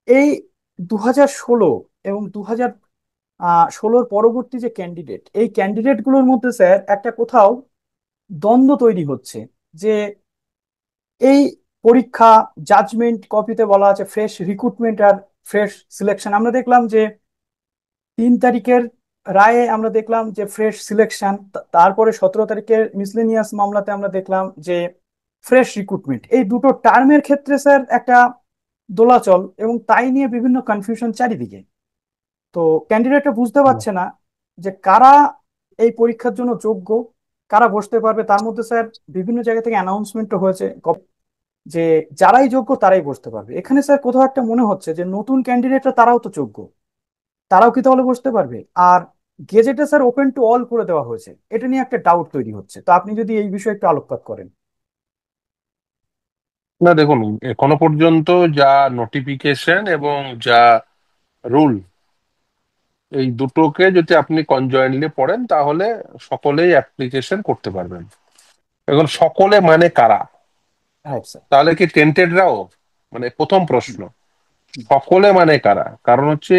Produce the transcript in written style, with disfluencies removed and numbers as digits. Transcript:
এই 2016 এবং 2016 পরবর্তী যে ক্যান্ডিডেট, এই ক্যান্ডিডেট গুলোর মধ্যে স্যার একটা কোথাও দ্বন্দ্ব তৈরি হচ্ছে যে এই পরীক্ষা, জাজমেন্ট কপিতে বলা আছে ফ্রেশ রিক্রুটমেন্ট আর ফ্রেশ সিলেকশন। আমরা দেখলাম যে 3 তারিখের রায়ে আমরা দেখলাম যে ফ্রেশ সিলেকশন, তারপরে 17 তারিখের মিসলেনিয়াস মামলাতে আমরা দেখলাম যে ফ্রেশ রিক্রুটমেন্ট। এই দুটো টার্মের ক্ষেত্রে স্যার একটা দোলাচল, এবং তাই নিয়ে বিভিন্ন কনফিউশন চারিদিকে। তো ক্যান্ডিডেটরা বুঝতে পারছে না যে কারা এই পরীক্ষার জন্য যোগ্য, কারা বসতে পারবে। তার মধ্যে স্যার বিভিন্ন জায়গা থেকে অ্যানাউন্সমেন্টও হয়েছে যে যারাই যোগ্য তারাই বসতে পারবে। এখানে স্যার কোথাও একটা মনে হচ্ছে যে নতুন ক্যান্ডিডেটরা তারাও তো যোগ্য, তারাও কি তাহলে বসতে পারবে? আর গেজেটে স্যার ওপেন টু অল করে দেওয়া হয়েছে, এটা নিয়ে একটা ডাউট তৈরি হচ্ছে। তো আপনি যদি এই বিষয়ে একটু আলোকপাত করেন। না দেখুন, এখনো পর্যন্ত যা নোটিফিকেশন এবং যা রুল, এই দুটোকে যদি আপনি কনজয়েন্টলি পড়েন তাহলে সকলেই অ্যাপ্লিকেশন করতে পারবেন। এখন সকলে মানে কারা? Right sir. তাহলে কি টেন্টেডরাও? মানে প্রথম প্রশ্ন, সকলে মানে কারা? কারণ হচ্ছে